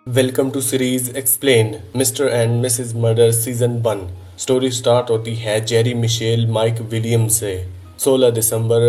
Welcome to series explain mister and missus murder season 1। Story start होती है Jerry Michel mic Williams से। 16 दिसंबर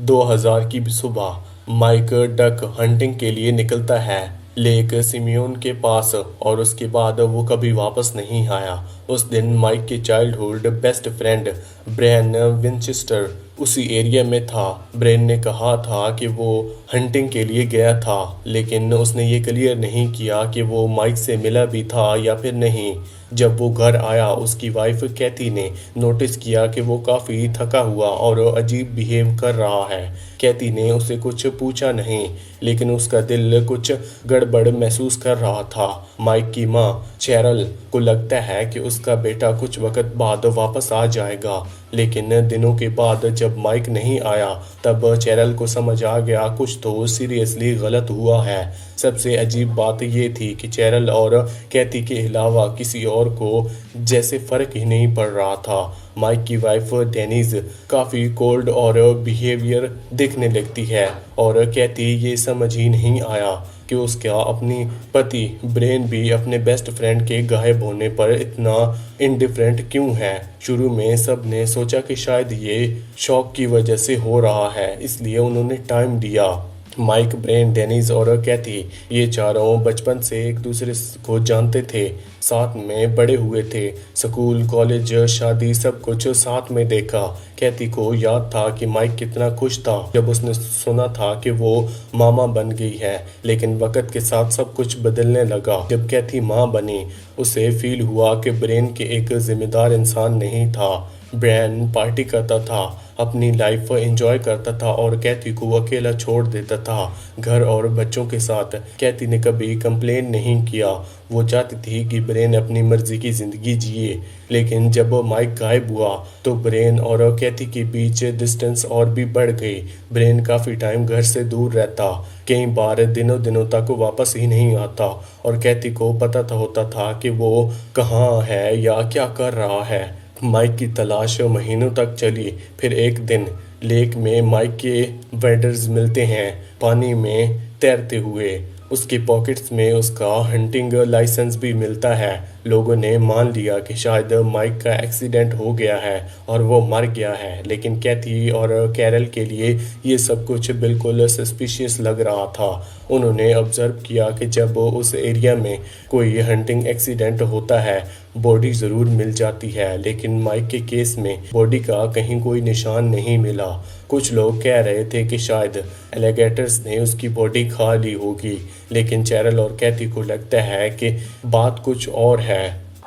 2000 की सुबह माइक डक हंटिंग के लिए निकलता है लेक सिमियोन के पास और उसके बाद वो कभी वापस नहीं आया। उस दिन माइक के childhood best friend brain Winchester उसी एरिया में था। ब्रेन ने कहा था कि वो हंटिंग के लिए गया था, लेकिन उसने ये क्लियर नहीं किया कि वो माइक से मिला भी था या फिर नहीं। जब वो घर आया उसकी वाइफ कैथी ने नोटिस किया कि वो काफ़ी थका हुआ और अजीब बिहेव कर रहा है। कैथी ने उसे कुछ पूछा नहीं, लेकिन उसका दिल कुछ गड़बड़ महसूस कर रहा था। माइक की माँ चैरल को लगता है कि उसका बेटा कुछ वक्त बाद वापस आ जाएगा, लेकिन दिनों के बाद जब माइक नहीं आया तब चैरल को समझ आ गया कुछ तो सीरियसली गलत हुआ है। सबसे अजीब बात ये थी कि चैरल और कैथी के अलावा किसी और को जैसे फर्क ही नहीं पड़ रहा था। माइक की वाइफ डेनिज काफ़ी कोल्ड और बिहेवियर दिखने लगती है और कैथी ये समझ ही नहीं आया कि उसका अपनी पति ब्रेन भी अपने बेस्ट फ्रेंड के गायब होने पर इतना इंडिफरेंट क्यों है। शुरू में सब ने सोचा कि शायद ये शॉक की वजह से हो रहा है, इसलिए उन्होंने टाइम दिया। माइक, ब्रेन, डेनिस और कैथी ये चारों बचपन से एक दूसरे को जानते थे, साथ में बड़े हुए थे। स्कूल, कॉलेज, शादी सब कुछ साथ में देखा। कैथी को याद था कि माइक कितना खुश था जब उसने सुना था कि वो मामा बन गई है, लेकिन वक्त के साथ सब कुछ बदलने लगा। जब कैथी माँ बनी उसे फील हुआ कि ब्रेन के एक जिम्मेदार इंसान नहीं था। ब्रेन पार्टी करता था, अपनी लाइफ एंजॉय करता था और कैथी को अकेला छोड़ देता था घर और बच्चों के साथ। कैथी ने कभी कंप्लेन नहीं किया, वो चाहती थी कि ब्रेन अपनी मर्जी की ज़िंदगी जिए। लेकिन जब माइक गायब हुआ तो ब्रेन और कैथी के बीच डिस्टेंस और भी बढ़ गई। ब्रेन काफ़ी टाइम घर से दूर रहता, कई बार दिनों दिनों तक वापस ही नहीं आता और कैथी को पता होता था कि वो कहाँ है या क्या कर रहा है। माइक की तलाश महीनों तक चली। फिर एक दिन लेक में माइक के वेडर्स मिलते हैं, पानी में तैरते हुए। उसके पॉकेट्स में उसका हंटिंग लाइसेंस भी मिलता है। लोगों ने मान लिया कि शायद माइक का एक्सीडेंट हो गया है और वो मर गया है, लेकिन कैथी और कैरल के लिए ये सब कुछ बिल्कुल सस्पिशियस लग रहा था। उन्होंने ऑब्जर्व किया कि जब उस एरिया में कोई हंटिंग एक्सीडेंट होता है बॉडी ज़रूर मिल जाती है, लेकिन माइक के केस में बॉडी का कहीं कोई निशान नहीं मिला। कुछ लोग कह रहे थे कि शायद एलिगेटर्स ने उसकी बॉडी खा ली होगी, लेकिन चैरल और कैथी को लगता है कि बात कुछ और है,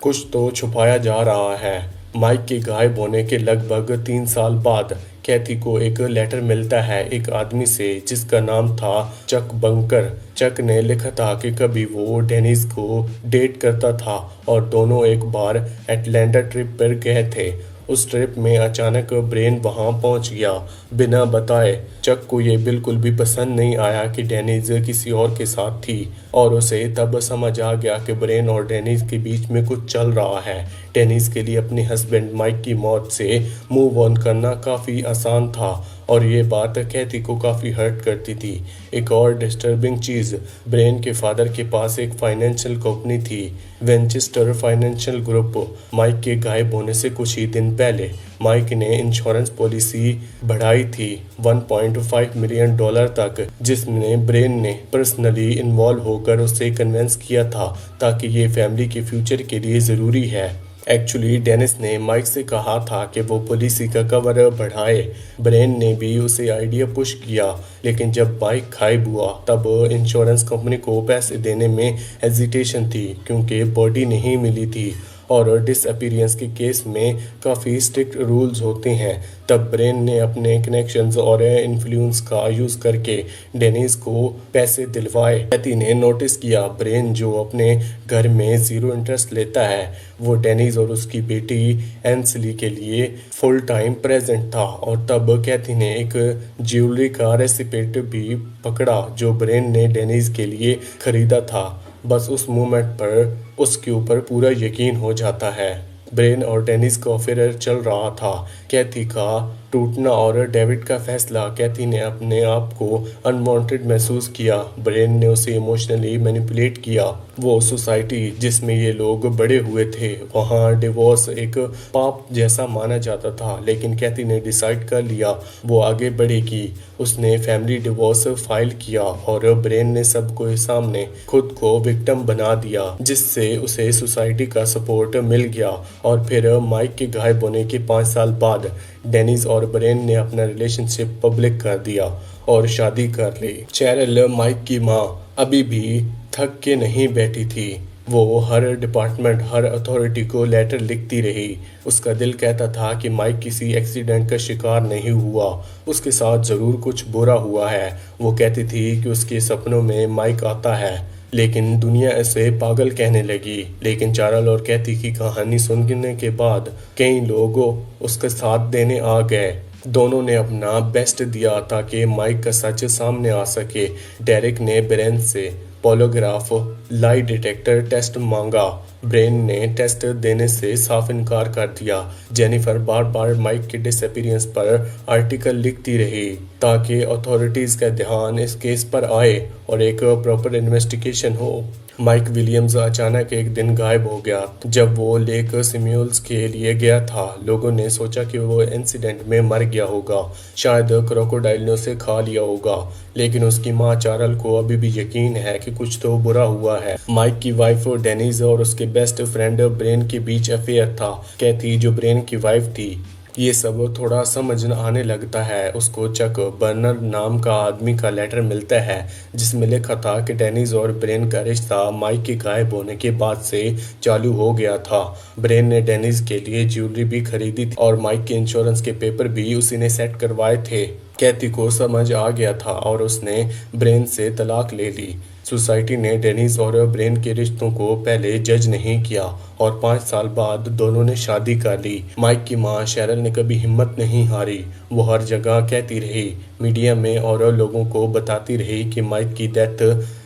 कुछ तो छुपाया जा रहा है। माइक के गायब होने के लगभग 3 साल बाद कैथी को एक लेटर मिलता है एक आदमी से जिसका नाम था चक बंकर। चक ने लिखा था कि कभी वो डेनिस को डेट करता था और दोनों एक बार एटलांटा ट्रिप पर गए थे। उस ट्रिप में अचानक ब्रेन वहां पहुंच गया बिना बताए। चक को ये बिल्कुल भी पसंद नहीं आया कि डेनिस किसी और के साथ थी और उसे तब समझ आ गया कि ब्रेन और डेनिस के बीच में कुछ चल रहा है। डेनिस के लिए अपने हस्बैंड माइक की मौत से मूव ऑन करना काफ़ी आसान था और ये बात कैथी को काफ़ी हर्ट करती थी। एक और डिस्टर्बिंग चीज़, ब्रेन के फादर के पास एक फाइनेंशियल कंपनी थी, विंचेस्टर फाइनेंशियल ग्रुप। माइक के गायब होने से कुछ ही दिन पहले माइक ने इंश्योरेंस पॉलिसी बढ़ाई थी $1.5 मिलियन तक, जिसमें ब्रेन ने पर्सनली इन्वॉल्व होकर उसे कन्विंस किया था ताकि ये फैमिली के फ्यूचर के लिए ज़रूरी है। एक्चुअली डेनिस ने माइक से कहा था कि वो पॉलिसी का कवर बढ़ाए। ब्रेन ने भी उसे आइडिया पुश किया, लेकिन जब माइक गायब हुआ तब इंश्योरेंस कंपनी को पैसे देने में हेजिटेशन थी क्योंकि बॉडी नहीं मिली थी और डिसअपीयरेंस के केस में काफ़ी स्ट्रिक्ट रूल्स होते हैं। तब ब्रेन ने अपने कनेक्शंस और इन्फ्लुएंस का यूज़ करके डेनिस को पैसे दिलवाए। कैथी ने नोटिस किया ब्रेन जो अपने घर में ज़ीरो इंटरेस्ट लेता है वो डेनिस और उसकी बेटी एंसली के लिए फुल टाइम प्रेजेंट था। और तब कैथी ने एक ज्वेलरी का रेसिपेट भी पकड़ा जो ब्रेन ने डेनिस के लिए खरीदा था। बस उस मोमेंट पर उसके ऊपर पूरा यकीन हो जाता है। ब्रेन और डेनिस का अफेयर चल रहा था। कैथी का टूटना और डेविड का फैसला। कैथी ने अपने आप को अनवांटेड महसूस किया। ब्रेन ने उसे इमोशनली मैनिपुलेट किया। वो सोसाइटी जिसमें ये लोग बड़े हुए थे, वहाँ डिवोर्स एक पाप जैसा माना जाता था, लेकिन कैथी ने डिसाइड कर लिया वो आगे बढ़ेगी। उसने फैमिली डिवोर्स फाइल किया और ब्रेन ने सबको सामने खुद को विक्टिम बना दिया, जिससे उसे सोसाइटी का सपोर्ट मिल गया। और फिर माइक के गायब होने के 5 साल बाद डेनिस और ब्रेन ने अपना रिलेशनशिप पब्लिक कर दिया और शादी कर ली। चैरल, माइक की माँ, अभी भी थक के नहीं बैठी थी। वो हर डिपार्टमेंट, हर अथॉरिटी को लेटर लिखती रही। उसका दिल कहता था कि माइक किसी एक्सीडेंट का शिकार नहीं हुआ, उसके साथ ज़रूर कुछ बुरा हुआ है। वो कहती थी कि उसके सपनों में माइक आता है, लेकिन दुनिया ऐसे पागल कहने लगी। लेकिन चार्ल और कैथी की कहानी सुनने के बाद कई लोग उसका साथ देने आ गए। दोनों ने अपना बेस्ट दिया ताकि माइक का सच सामने आ सके। डेरिक ने ब्रेन से पॉलीग्राफ लाई डिटेक्टर टेस्ट मांगा। ब्रेन ने टेस्ट देने से साफ इनकार कर दिया। जेनिफर बार बार माइक के डिसअपीयरेंस पर आर्टिकल लिखती रही ताकि अथॉरिटीज का ध्यान इस केस पर आए और एक प्रॉपर इन्वेस्टिगेशन हो। माइक विलियम्स अचानक एक दिन गायब हो गया। जब वो लेक सिम्यूल्स के लिए गया था, लोगों ने सोचा कि वो इंसिडेंट में मर गया होगा, शायद क्रोकोडाइल ने उसे खा लिया होगा। लेकिन उसकी माँ चार्ल को अभी भी यकीन है कि कुछ तो बुरा हुआ है। माइक की वाइफ डेनिस और उसके बेस्ट फ्रेंड ब्रेन के बीच अफेयर था। कैथी, जो ब्रेन की वाइफ थी, ये सब थोड़ा समझ आने लगता है। उसको चक बर्नर नाम का आदमी का लेटर मिलता है जिसमें लिखा था कि डेनिस और ब्रेन का रिश्ता माइक के गायब होने के बाद से चालू हो गया था। ब्रेन ने डेनिस के लिए ज्वेलरी भी खरीदी थी और माइक के इंश्योरेंस के पेपर भी उसी ने सेट करवाए थे। कैथी को समझ आ गया था और उसने ब्रेन से तलाक ले ली। सोसाइटी ने डेनिस और ब्रेन के रिश्तों को पहले जज नहीं किया और 5 साल बाद दोनों ने शादी कर ली। माइक की माँ शेरल ने कभी हिम्मत नहीं हारी। वो हर जगह कहती रही, मीडिया में और लोगों को बताती रही कि माइक की डेथ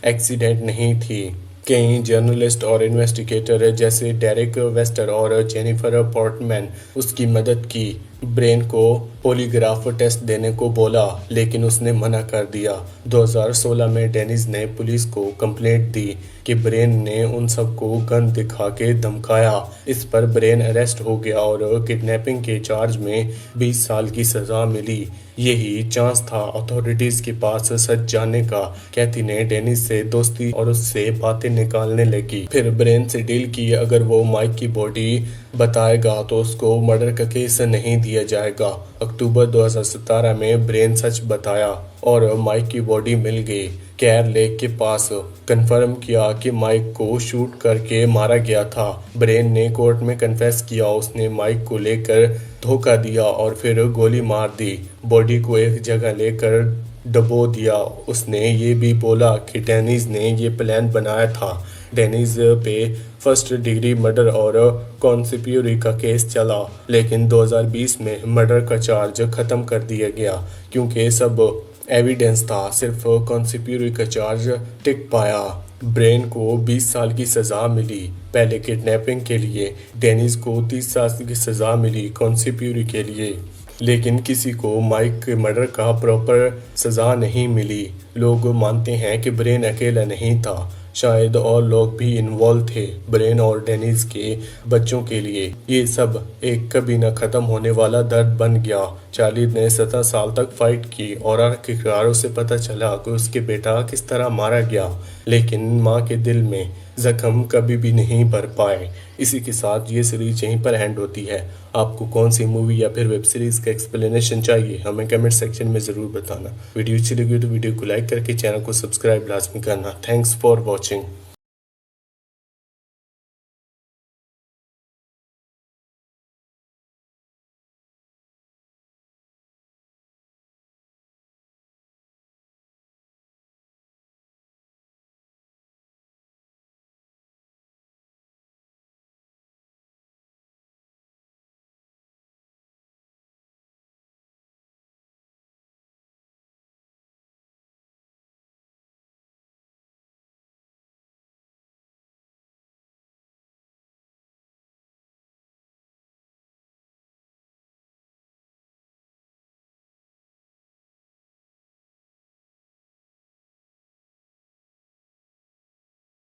एक्सीडेंट नहीं थी। कई जर्नलिस्ट और इन्वेस्टिगेटर जैसे डेरिक वेस्टर और जेनिफर पोर्टमैन उसकी मदद की। ब्रेन को पॉलीग्राफ टेस्ट देने को बोला, लेकिन उसने मना कर दिया। 2016 में डेनिस ने पुलिस को कंप्लेंट दी कि ब्रेन ने उन सबको गन दिखा के धमकाया। इस पर ब्रेन अरेस्ट हो गया और किडनैपिंग के चार्ज में 20 साल की सजा मिली। यही चांस था अथॉरिटीज के पास सच जानने का। कैथी ने डेनिस से दोस्ती और उससे बातें निकालने लगी। फिर ब्रेन से डील की, अगर वो माइक की बॉडी बताएगा तो उसको मर्डर का केस नहीं दिया जाएगा। अक्टूबर 2017 में ब्रेन सच बताया और माइक की बॉडी मिल गई। कैर लेक के पास कंफर्म किया कि माइक को शूट करके मारा गया था। ब्रेन ने कोर्ट में कन्फेस किया, उसने माइक को लेकर धोखा दिया और फिर गोली मार दी। बॉडी को एक जगह लेकर दबो दिया। उसने ये भी बोला कि डेनिस ने ये प्लान बनाया था। डेनिस पे फर्स्ट डिग्री मर्डर और कॉन्स्पिरेसी का केस चला, लेकिन 2020 में मर्डर का चार्ज खत्म कर दिया गया क्योंकि सब एविडेंस था। सिर्फ कॉन्स्पिरेसी का चार्ज टिक पाया। ब्रेन को 20 साल की सजा मिली पहले किडनैपिंग के लिए। डेनिस को 30 साल की सजा मिली कॉन्स्पिरेसी के लिए, लेकिन किसी को माइक के मर्डर का प्रॉपर सजा नहीं मिली। लोग मानते हैं कि ब्रेन अकेला नहीं था, शायद और लोग भी इन्वॉल्व थे। ब्रेन और डेनिस के बच्चों के लिए ये सब एक कभी न खत्म होने वाला दर्द बन गया। चार्ली ने 17 साल तक फाइट की और आखिरकार उसे पता चला कि उसके बेटा किस तरह मारा गया, लेकिन माँ के दिल में जख्म कभी भी नहीं भर पाए। इसी के साथ ये सीरीज यहीं पर एंड होती है। आपको कौन सी मूवी या फिर वेब सीरीज का एक्सप्लेनेशन चाहिए हमें कमेंट सेक्शन में ज़रूर बताना। वीडियो अच्छी लगी तो वीडियो को लाइक करके चैनल को सब्सक्राइब लाजमी करना। Thanks for watching.